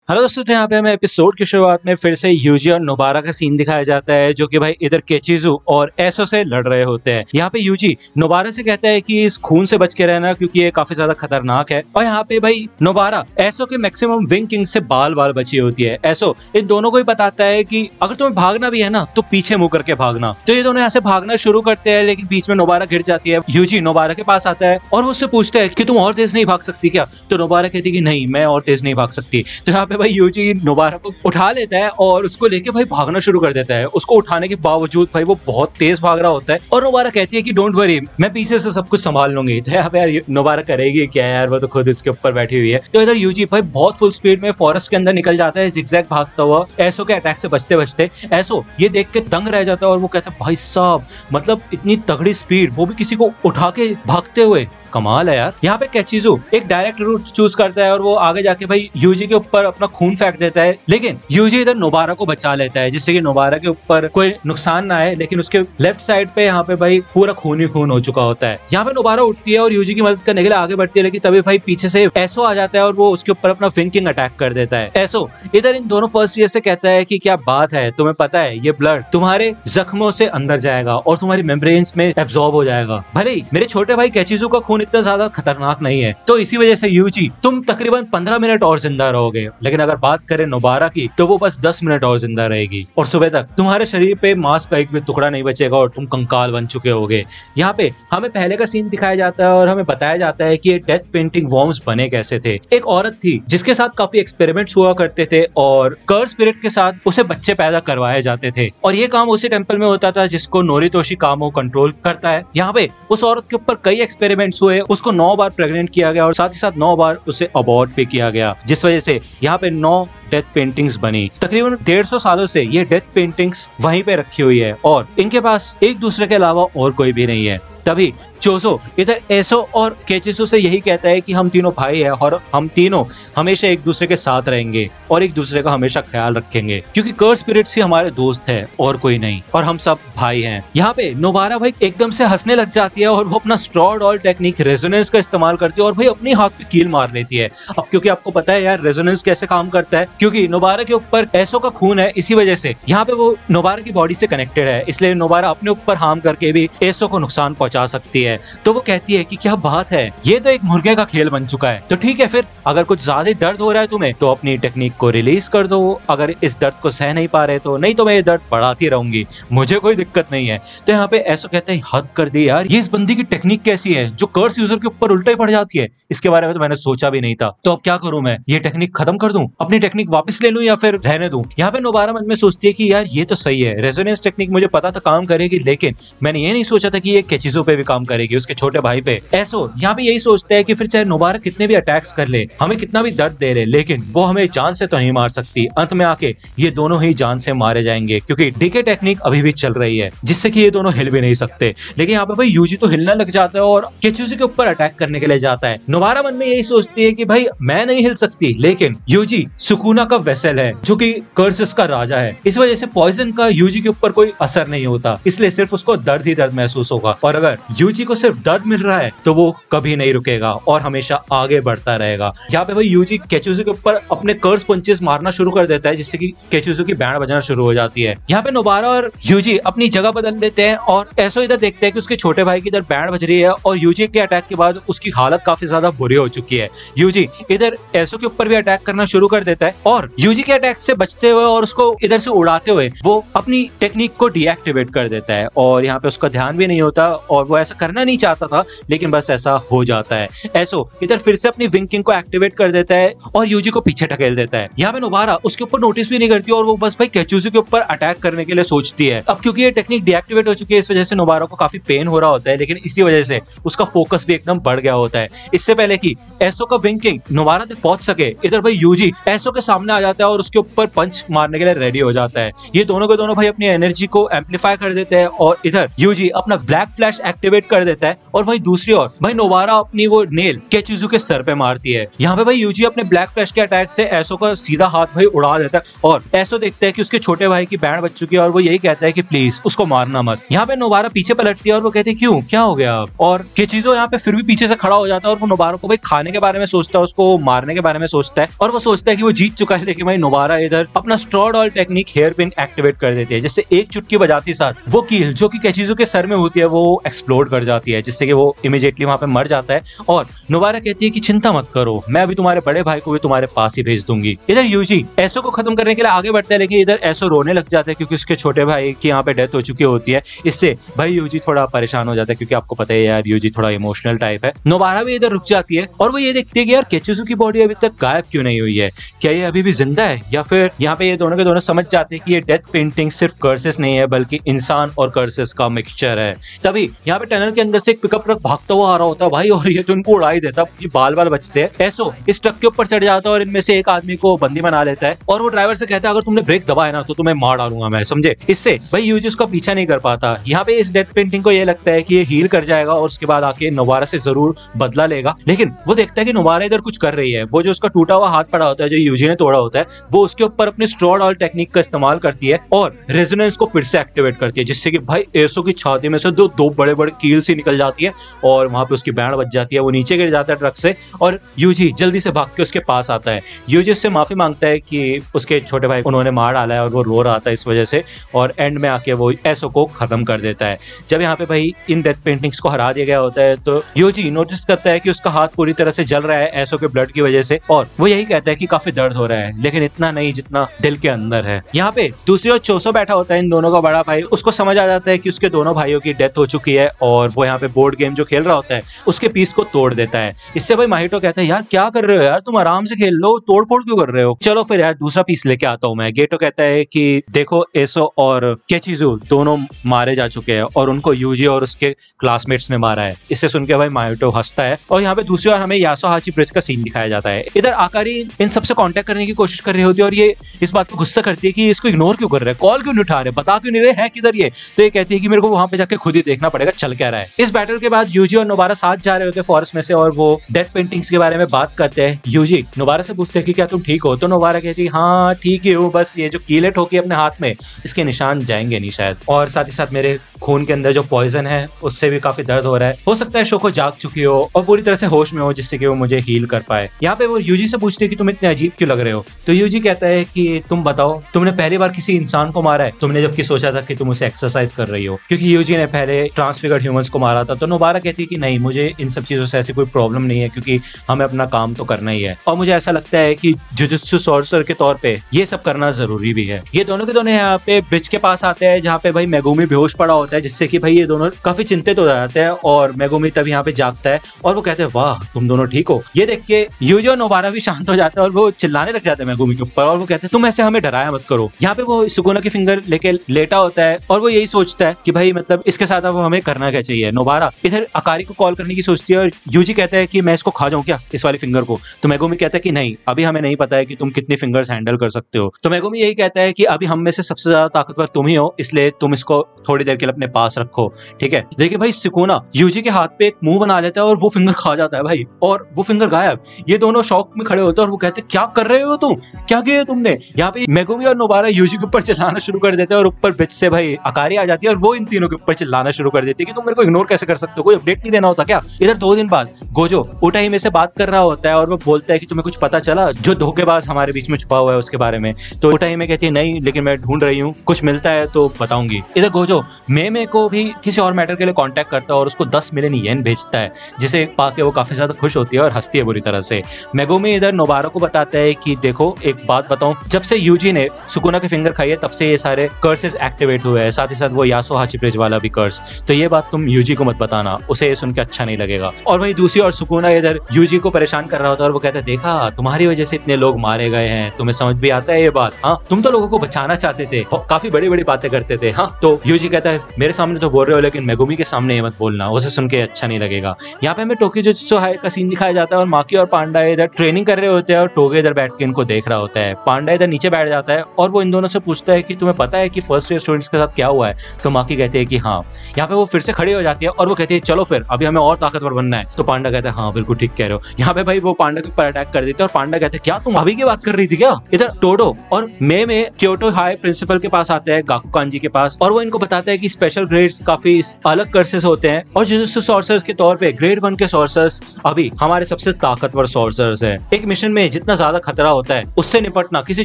Hello दोस्तों, तो यहाँ पे हमें एपिसोड की शुरुआत में फिर से यूजी और नोबारा का सीन दिखाया जाता है, जो कि भाई इधर केचिजू और एसो से लड़ रहे होते हैं। यहाँ पे यूजी नोबारा से कहता है कि इस खून से बच के रहना, क्योंकि ये काफी ज्यादा खतरनाक है। और यहाँ पे भाई नोबारा एसो के मैक्सिमम विंग किंग से बाल बाल बची होती है। एसो इन दोनों को ही बताता है कि अगर तुम्हें भागना भी है ना तो पीछे मुंह करके भागना। तो ये दोनों यहाँ से भागना शुरू करते हैं, लेकिन बीच में नोबारा गिर जाती है। यूजी नोबारा के पास आता है और वो उससे पूछता है कि तुम और तेज नहीं भाग सकती क्या? तो नोबारा कहती है कि नहीं, मैं और तेज नहीं भाग सकती। तो यहाँ पे भाई यूजी नोबारा को उठा लेता है और उसको लेके भाई भागना शुरू कर देता है। उसको उठाने के बावजूद भाई वो बहुत तेज भाग रहा होता है और नोबारा कहती है कि डोंट वरी, मैं पीछे से सब कुछ संभाल लूंगी। तो यहाँ पे यार नोबारा करेगी क्या यार, वो तो खुद इसके ऊपर बैठी हुई है। तो इधर यूजी भाई बहुत फुल स्पीड में फॉरेस्ट के अंदर निकल जाता है, जिगजैग भागता हुआ एसो के अटैक से बचते बचते। एसो ये देख के दंग रह जाता है और वो कहता है भाई साहब, मतलब इतनी तगड़ी स्पीड, वो भी किसी को उठा के भागते हुए, कमाल है यार। यहाँ पे केचिजू एक डायरेक्ट रूट चूज करता है और वो आगे जाके भाई यूजी के ऊपर अपना खून फेंक देता है, लेकिन यूजी इधर नोबारा को बचा लेता है, जिससे कि नोबारा के ऊपर कोई नुकसान ना आए। लेकिन उसके लेफ्ट साइड पे यहाँ पे भाई पूरा खून ही खून हो चुका होता है। यहाँ पे नोबारा उठती है और यूजी की मदद करने के लिए आगे बढ़ती है, लेकिन तभी भाई पीछे से एसो आ जाता है और वो उसके ऊपर अपना विंकिंग अटैक कर देता है। एसो इधर इन दोनों फर्स्ट ईयर से कहता है कि क्या बात है, तुम्हें पता है ये ब्लड तुम्हारे जख्मों से अंदर जाएगा और तुम्हारी मेम्ब्रेन्स में एब्जॉर्ब हो जाएगा। भले ही मेरे छोटे भाई केचिजू का खून इतना ज्यादा खतरनाक नहीं है, तो इसी वजह से यूजी तुम तकरीबन 15 मिनट और जिंदा रहोगे, लेकिन अगर बात करें नोबारा की तो वो बस 10 मिनट और जिंदा रहेगी और सुबह तक तुम्हारे शरीर पे मांस का एक भी टुकड़ा नहीं बचेगा और तुम कंकाल बन चुके होगे। यहाँ पे हमें पहले का सीन दिखाया जाता है और हमें बताया जाता है कि ये डेथ पेंटिंग वॉर्म्स बने कैसे थे। एक औरत थी जिसके साथ काफी एक्सपेरिमेंट्स हुआ करते थे और कर्स स्पिरिट के साथ उसे बच्चे पैदा करवाए जाते थे, और ये काम उसी टेम्पल में होता था जिसको नोरितोशी कामो कंट्रोल करता है। यहाँ पे उस औरत के ऊपर कई एक्सपेरिमेंट्स हुए, उसको 9 बार प्रेग्नेंट किया गया और साथ ही साथ 9 बार उसे अबॉर्ट भी किया गया, जिस वजह से यहाँ पे 9 डेथ पेंटिंग्स बनी। तकरीबन 150 सालों से ये डेथ पेंटिंग्स वहीं पे रखी हुई है और इनके पास एक दूसरे के अलावा और कोई भी नहीं है। तभी चोजो इधर एसो और केचिसु से यही कहता है कि हम तीनों भाई हैं और हम तीनों हमेशा एक दूसरे के साथ रहेंगे और एक दूसरे का हमेशा ख्याल रखेंगे, क्योंकि कर्स स्पिरिट्स ही हमारे दोस्त है और कोई नहीं, और हम सब भाई हैं। यहाँ पे नोबारा भाई एकदम से हंसने लग जाती है और वो अपना स्ट्रॉ डॉल टेक्निक रेजोनेंस का इस्तेमाल करती है और भाई अपनी हाथ पे कील मार लेती है। अब क्योंकि आपको पता है यार रेजोनेंस कैसे काम करता है, क्योंकि नोबारा के ऊपर एसो का खून है, इसी वजह से यहाँ पे वो नोबारा की बॉडी से कनेक्टेड है, इसलिए नोबारा अपने ऊपर हार्म करके भी एसो को नुकसान पहुंचा सकती है। तो वो कहती है कि क्या बात है, ये तो एक मुर्गे का खेल बन चुका है। तो ठीक है, फिर अगर कुछ ज्यादा दर्द हो रहा है तुम्हें तो अपनी टेक्निक को रिलीज कर दो, अगर इस दर्द को सह नहीं पा रहे तो, नहीं तो मैं ये दर्द बढ़ाती रहूंगी, मुझे कोई दिक्कत नहीं है। तो यहाँ पे ऐसा कहते हैं हद कर दी यार, ये इस बंदी की टेक्निक कैसी है जो कर्स यूजर के ऊपर उल्टा ही पड़ जाती है, इसके बारे में तो मैंने सोचा भी नहीं था। तो अब क्या करूं मैं, ये टेक्निक खत्म कर दूं, अपनी टेक्निक वापस ले लूं या फिर रहने दूं? यहाँ पे नोबारा मन में सोचती है कि यार ये तो सही है, रेजोनेंस टेक्निक मुझे पता था काम करेगी, लेकिन मैंने ये नहीं सोचा था कि ये केचिजो पे भी काम करेगी, उसके छोटे भाई पे। एसो यहाँ पे यही सोचते हैं कि फिर चाहे नोबारा कितने भी अटैक्स कर ले, हमें कितना भी दर्द दे रहे, लेकिन वो हमें जान से तो नहीं मार सकती। अंत में आके ये दोनों ही जान से मारे जाएंगे, क्योंकि डीके टेक्निक अभी भी चल रही है, जिससे कि ये दोनों हिल भी नहीं सकते। लेकिन यहाँ पे भाई यूजी तो हिलने लग जाता है और केचुजी के ऊपर अटैक करने के लिए जाता है। नोबारा मन में यही सोचती है कि भाई मैं नहीं हिल सकती, लेकिन यूजी सुकुना का वेसल है जो कि कर्सेस का राजा है, इस वजह से पॉइजन का यूजी के ऊपर कोई असर नहीं होता, इसलिए सिर्फ उसको दर्द ही दर्द महसूस होगा। और अगर यूजी को सिर्फ दर्द मिल रहा है तो वो कभी नहीं रुकेगा और हमेशा आगे बढ़ता रहेगा। यहाँ पे भाई यूजी केचुजू के ऊपर अपने कर्स पंचेस मारना शुरू कर देता है, जिससे कि केचुजू की बैंड बजना शुरू हो जाती है। यहाँ पे नोबारा और यूजी अपनी जगह बदल देते हैं और ऐसो इधर देखते हैं कि उसके छोटे भाई की इधर बैंड बज रही है और यूजी के अटैक के बाद उसकी हालत काफी ज्यादा बुरी हो चुकी है। यूजी इधर ऐसो के ऊपर भी अटैक करना शुरू कर देता है और यूजी के अटैक से बचते हुए और उसको इधर से उड़ाते हुए वो अपनी टेक्निक को डीएक्टिवेट कर देता है, और यहाँ पे उसका ध्यान भी नहीं होता और वो ऐसा करना नहीं चाहता था, लेकिन बस ऐसा हो जाता है। एसो इधर फिर से अपनी विंकिंग को एक्टिवेट कर देता है और यूजी को पीछे ढकेल देता है। यहाँ पे नोबारा उसके ऊपर नोटिस भी नहीं करती और वो बस भाई केचुजी के ऊपर अटैक करने के लिए सोचती है। अब क्योंकि ये टेक्निक डीएक्टिवेट हो चुकी है, इस वजह से नोबारा को काफी पेन हो रहा होता है, लेकिन इसी वजह से उसका फोकस भी एकदम बढ़ गया होता है। इससे पहले कि एसो का विंकिंग नोबारा तक पहुंच सके, इधर भाई यूजी एसो के सामने आ जाता है और उसके ऊपर पंच मारने के लिए रेडी हो जाता है। ये दोनों के दोनों भाई अपनी एनर्जी को एम्पलीफाई कर देते हैं और इधर यूजी अपना ब्लैक फ्लैश एक्टिवेट कर देता है और वही दूसरी ओर भाई नोबारा अपनी वो नेल केचुजू के सर पे मारती है। यहाँ पे भाई यूजी अपने ब्लैक फ्लैश के अटैक से एसो का सीधा हाथ भाई उड़ा देता है और एसो देखता है कि उसके छोटे भाई की बैंड बच चुकी है और वो यही कहता है कि प्लीज उसको मारना मत। यहाँ पे नोबारा पीछे पलटती है और वो कहती है क्यों, क्या हो गया? और केचुजू यहाँ पे फिर भी पीछे से खड़ा हो जाता है और वो नोबारा को भाई खाने के बारे में सोचता है, उसको मारने के बारे में सोचता है और वो सोचता है कि वो जीत चुका है, लेकिन भाई नोबारा इधर अपना straw doll technique hair pin activate कर देती है, जिससे एक चुटकी बजाते साथ वो कील जो कि केचिजू के सर में होती है वो एक्सप्लोड कर जाती है, जिससे कि वो इमीडिएटली वहां पे मर जाता है। और नोबारा कहती है कि चिंता मत करो, मैं अभी तुम्हारे बड़े भाई को भी तुम्हारे पास ही भेज दूंगी। इधर यूजी एसो को खत्म करने के लिए आगे बढ़ता है, लेकिन इधर एसो रोने लग जाता है क्योंकि उसके छोटे भाई की यहाँ पे डेथ हो चुकी होती है। इससे भाई यूजी थोड़ा परेशान हो जाता है, क्योंकि आपको पता है यार यूजी थोड़ा इमोशनल टाइप है। नोबारा भी इधर रुक जाती है और वो ये देखती है कि यार केचिजू की बॉडी अभी तक गायब क्यों नहीं हुई है, क्या ये अभी भी जिंदा है, या फिर यहाँ पे ये दोनों के दोनों समझ जाते हैं कि ये डेथ पेंटिंग सिर्फ कर्सेस नहीं है बल्कि इंसान और कर्सेस का मिक्सचर है। तभी यहाँ पे टनल के अंदर से एक पिकअप ट्रक भागता हुआ आ रहा होता है भाई, और ये तो उनको उड़ा ही देता, ये बाल बाल बचते हैं। एसो इस ट्रक के ऊपर चढ़ जाता है और इनमें से एक आदमी को बंदी बना लेता है, और वो ड्राइवर से कहता है अगर तुमने ब्रेक दबाया ना तो तुम्हें मार डालूंगा मैं, समझे। इससे भाई यूजी उसका पीछा नहीं कर पाता। यहाँ पे इस डेथ पेंटिंग को ये लगता है कि ये हील कर जाएगा और उसके बाद आके नोबारा से जरूर बदला लेगा, लेकिन वो देखता है कि नोबारा इधर कुछ कर रही है। वो जो उसका टूटा हुआ हाथ पड़ा होता है जो यूजी ने तोड़ा होता है, वो उसके ऊपर अपनी स्ट्रॉ डॉल टेक्निक का इस्तेमाल करती है और रेजोनेंस को फिर से एक्टिवेट करती है, जिससे कि भाई एसो की छाती में से दो बड़े बड़े कील सी निकल जाती है और वहां पे उसकी बैंड बच जाती है। वो नीचे गिर जाता है ट्रक से और यूजी जल्दी से भाग के उसके पास आता है। यूजी उससे माफी मांगता है कि उसके छोटे भाई उन्होंने मार डाला है और वो रो रहा था इस वजह से, और एंड में आके वो एसो को खत्म कर देता है। जब यहाँ पे भाई इन डेथ पेंटिंग्स को हरा दिया गया होता है तो यूजी नोटिस करता है कि उसका हाथ पूरी तरह से जल रहा है एसो के ब्लड की वजह से, और वो यही कहता है कि काफी दर्द हो रहा है, लेकिन इतना नहीं जितना दिल के अंदर है। यहाँ पे दूसरी ओर चोसो बैठा होता है इन दोनों का बड़ा भाई, उसको समझ आ जाता है कि उसके दोनों भाइयों की डेथ हो चुकी है, और वो यहाँ पे बोर्ड गेम जो खेल रहा होता है उसके पीस को तोड़ देता है। इससे भाई माहितो कहता है यार क्या कर रहे हो यार, तुम आराम से खेल लो, तोड़ फोड़ क्यों कर रहे हो, चलो फिर यार दूसरा पीस लेके आता हूँ मैं। गेटो कहता है कि देखो एसो और केचिजू दोनों मारे जा चुके हैं और उनको यूजी और उसके क्लासमेट्स ने मारा है। इससे सुनकर भाई माहितो हंसता है। और यहाँ पे दूसरी बार हमें यासुहाची ब्रिज का सीन दिखाया जाता है। इधर आकारी इन सबसे कांटेक्ट करने की कोशिश कर रही होती है और ये इस बात पर गुस्सा करती है कि इसको इग्नोर क्यों कर रहे हैं, कॉल क्यों नहीं उठा रहे, बता क्यों नहीं रहे हैं किधर ये। तो ये कहती है कि मेरे को वहां पे जाके खुद ही देखना पड़ेगा चल क्या रहा है। इस बैटल के बाद यूजी और नोबारा साथ जा रहे होते हैं फॉरेस्ट में से और वो डेथ पेंटिंग्स के बारे में बात करते हैं। यूजी नोबारा से पूछते हैं कि क्या तुम ठीक हो, तो नोबारा कहती है हाँ ठीक ही हूँ, बस ये जो कीले ठोकी अपने हाथ में इसके निशान जाएंगे नहीं शायद, और साथ ही साथ मेरे खून के अंदर जो पॉइजन है उससे भी काफी दर्द हो रहा है, हो सकता है शोको जाग चुकी हो और पूरी तरह से होश में हो जिससे कि वो मुझे हील कर पाए। यहाँ पे वो यूजी से पूछते हैं कि तुम इतने अजीब क्यों लग रहे हो, तो यूजी कहता है कि तुम बताओ तुमने पहली बार किसी इंसान को मारा है, तुमने जबकि सोचा था कि तुम उसे एक्सरसाइज कर रही हो, क्योंकि यूजी ने पहले ट्रांसफिगर्ड ह्यूमंस को मारा था। तो नोबारा कहती है कि नहीं मुझे इन सब चीजों से ऐसी कोई प्रॉब्लम नहीं है, क्योंकि हमें अपना काम तो करना ही है और मुझे ऐसा लगता है कि जुजुत्सु सॉर्सर के तौर पे ये सब करना जरूरी भी है। ये दोनों के दोनों यहाँ पे ब्रिज के पास आते हैं जहाँ पे भाई मेगुमी बेहोश पड़ा होता है, जिससे कि भाई ये दोनों काफी चिंतित हो जाते हैं और मेगुमी तब यहाँ पे जागता है और वो कहते हैं वाह तुम दोनों ठीक हो। ये देख के यूजी और नोबारा भी शांत हो जाते हैं और वो चिल्लाने लग जाते हैं मेगुमी के ऊपर और वो कहते हैं तुम ऐसे हमें डराया मत करो। यहाँ पे वो सुकुना की फिंगर लेके लेटा होता है और वो यही सोचता है कि भाई मतलब इसके साथ अब हमें करना क्या चाहिए। नोबारा इधर अकारी को कॉल करने की सोचती है और यूजी कहता है कि मैं इसको खा जाऊं क्या इस वाली फिंगर को, तो मेगुमी कहता है कि नहीं अभी हमें नहीं पता है कि तुम कितनी फिंगर्स हैंडल कर सकते हो। तो मेगुमी यही कहता है कि अभी हम में से सबसे ज्यादा ताकतवर तुम ही हो, इसलिए तुम इसको थोड़ी देर के लिए अपने पास रखो, ठीक है। देखिए भाई सुकुना यूजी के हाथ पे एक मुंह बना लेता है और वो फिंगर खा जाता है भाई, और वो फिंगर गायब। ये दोनों शौक में खड़े होते हैं और वो कहते हैं क्या कर रहे हो तुम, क्या किया तुमने। यहाँ पे मेगुमी और नोबारा यूजी के ऊपर चिल्लाना शुरू कर देते हैं और ऊपर ब्रिज से भाई अकारी आ जाती है और वो इन तीनों के ऊपर चिल्लाना शुरू कर देती है कि तुम मेरे को इग्नोर कैसे कर सकते हो, कोई अपडेट नहीं देना होता क्या। इधर 2 दिन बाद गोजो उटाही में से बात कर रहा होता है और वो बोलता है कि तुम्हें कुछ पता चला जो धोखेबाज हमारे बीच में छुपा हुआ है उसके बारे में। तो उटाही में कहती है नहीं लेकिन मैं ढूंढ रही हूँ, कुछ मिलता है तो बताऊंगी। इधर गोजो मेमे को भी किसी और मैटर के लिए कांटेक्ट करता है और उसको 10 मिलियन येन भेजता है, जिसे पाके वो काफी ज्यादा खुश होती है और हंसती है बुरी तरह से। मेगुमी इधर नोबारा को बताता है कि देखो एक बात बताऊं, जब से यूजी ने सुकुना की फिंगर खाई है तब से ये सारे कर्सेस एक्टिवेट हुए हैं, साथ ही साथ वो यासुहाची ब्रिज वाला भी कर्स। तो ये बात तुम यूजी को मत बताना, उसे ये सुन के अच्छा नहीं लगेगा। और वहीं दूसरी ओर सुकुना इधर यूजी को परेशान कर रहा होता है और वो कहता है देखा तुम्हारी वजह से इतने लोग मारे गए हैं, तुम्हें समझ भी आता है ये बात, हाँ तुम तो लोगों को बचाना चाहते थे, काफी बड़ी बड़ी बातें करते थे। हाँ तो यूजी कहता है मेरे सामने तो बोल रहे हो लेकिन मेगुमी के सामने ये मत बोलना, उसे सुन के अच्छा नहीं लगेगा। यहाँ पे हमें टोक्यो जुजुत्सु हाई का सीन दिखाया जाता है और माकी और पांडा इधर ट्रेनिंग कर रहे होते हैं और टोगे इधर बैठ के इनको देख रहा होता है। पांडा इधर नीचे बैठ जाता है और वो इन दोनों से पूछता है कि तुम्हें पता है कि फर्स्ट ईयर स्टूडेंट्स के साथ क्या हुआ है। तो माकी कहते हैं कि हाँ। यहाँ पे वो फिर से खड़ी हो जाती है और वो कहती है चलो फिर अभी हमें और ताकतवर बनना है। तो पांडा कहता है हाँ बिल्कुल ठीक कह रहे हो। यहाँ पे भाई वो पांडा के ऊपर अटैक कर देते हैं और पांडा कहते हैं क्या तुम अभी की बात कर रही थी क्या। इधर टोडो और मे में क्योटो हाई प्रिंसिपल के पास आते हैं, गाकुकान जी के पास, और वो इनको बताता है कि स्पेशल ग्रेड्स काफी अलग कर्सेस होते हैं और जुजुत्सु सॉर्सर्स के तौर पे ग्रेड 1 के सॉर्सर्स अभी हमारे सबसे ताकतवर सॉर्सर्स हैं। एक मिशन में जितना ज्यादा खतरा खतरा होता है उससे निपटना किसी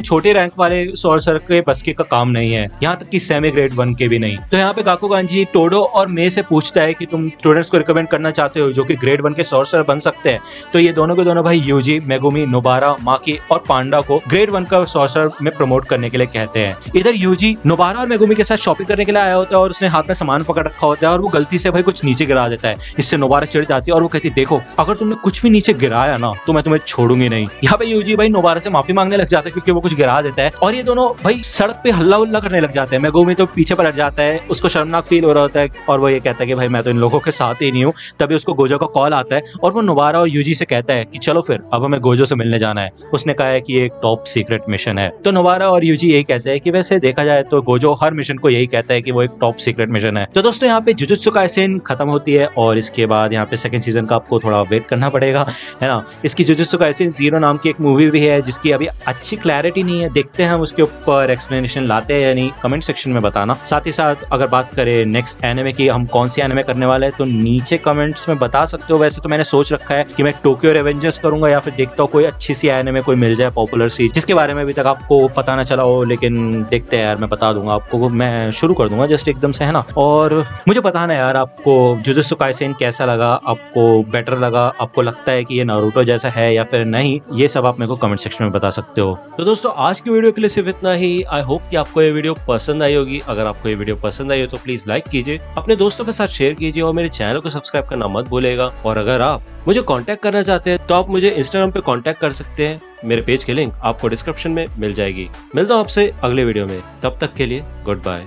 छोटे रैंक वाले सॉर्सर के बस के का काम नहीं है, यहाँ तक कि सेमी ग्रेड 1 के भी नहीं। तो यहाँ पे गाकुगान जी टोडो और मे से पूछता है कि तुम स्टूडेंट्स को रिकमेंड करना चाहते हो जो कि ग्रेड 1 के सॉर्सर बन सकते हैं। तो ये दोनों के दोनों भाई यूजी, मेगुमी, नोबारा, माकी और पांडा को ग्रेड 1 का सॉर्सर में प्रमोट करने के लिए कहते हैं। इधर यूजी नोबारा और मेगुमी के साथ शॉपिंग करने के लिए आया होता है और उसने हाथ में सामान पकड़ रखा होता है और वो गलती से भाई कुछ नीचे गिरा देता है। इससे नोबारा चिढ़ जाती है और वो कहती है देखो अगर तुमने कुछ भी नीचे गिराया ना तो मैं तुम्हें छोड़ूंगी नहीं। यहाँ पे यूजी भाई नोबारा से माफी मांगने लग जाता है क्योंकि वो कुछ गिरा देता है और ये दोनों भाई सड़क पे हल्ला उल्ला करने लग जाते हैं। मेगुमी तो पीछे पलट जाता है, उसको शर्मनाक फील हो रहा होता है और वो ये कहता है कि भाई मैं तो इन लोगों के साथ ही नहीं हूँ। तभी उसको गोजो का कॉल आता है और वो नोबारा और यूजी से कहता है कि चलो फिर अब हमें गोजो से मिलने जाना है। उसने कहा है कि ये एक टॉप सीक्रेट मिशन है। तो नोबारा और यूजी यही कहते हैं कि वैसे देखा जाए तो गोजो हर मिशन को यही कहता है कि वो एक टॉप सीक्रेट मिशन है। तो दोस्तों यहाँ पे जुजुत्सु काइसेन खत्म होती है और इसके बाद यहाँ पे सेकंड सीजन का आपको थोड़ा वेट करना पड़ेगा, है ना। इसकी जुजुत्सु काइसेन 0 नाम की एक मूवी भी है जिसकी अभी अच्छी क्लैरिटी नहीं है, देखते हैं हम उसके ऊपर एक्सप्लेनेशन लाते हैं या नहीं, कमेंट सेक्शन में बताना। साथ ही साथ अगर बात करें नेक्स्ट एनिमे की, हम कौन सी एनिमे करने वाले हैं तो नीचे कमेंट्स में बता सकते हो। वैसे तो मैंने सोच रखा है कि मैं टोक्यो रेवेंजर्स करूंगा या फिर देखता हूँ कोई अच्छी सी एनिमे कोई मिल जाए पॉपुलर सी जिसके बारे में अभी तक आपको पता ना चला हो, लेकिन देखते हैं यार, मैं बता दूंगा आपको, मैं शुरू कर दूंगा जस्ट एकदम से, है ना। और मुझे बताना यार आपको जुजुत्सु काइसेन कैसा लगा, आपको बेटर लगा, आपको लगता है कि ये नारुतो जैसा है या फिर नहीं, ये सब आप मेरे को कमेंट सेक्शन में बता सकते हो। तो दोस्तों आज की वीडियो के लिए सिर्फ इतना ही। आई होप कि आपको ये वीडियो पसंद आई होगी। अगर आपको ये वीडियो पसंद आई हो तो प्लीज लाइक कीजिए, अपने दोस्तों के साथ शेयर कीजिए और मेरे चैनल को सब्सक्राइब करना मत भूलिएगा। और अगर आप मुझे कांटेक्ट करना चाहते हैं तो आप मुझे इंस्टाग्राम पे कांटेक्ट कर सकते हैं, मेरे पेज की लिंक आपको डिस्क्रिप्शन में मिल जाएगी। मिलता हूँ आपसे अगले वीडियो में, तब तक के लिए गुड बाय।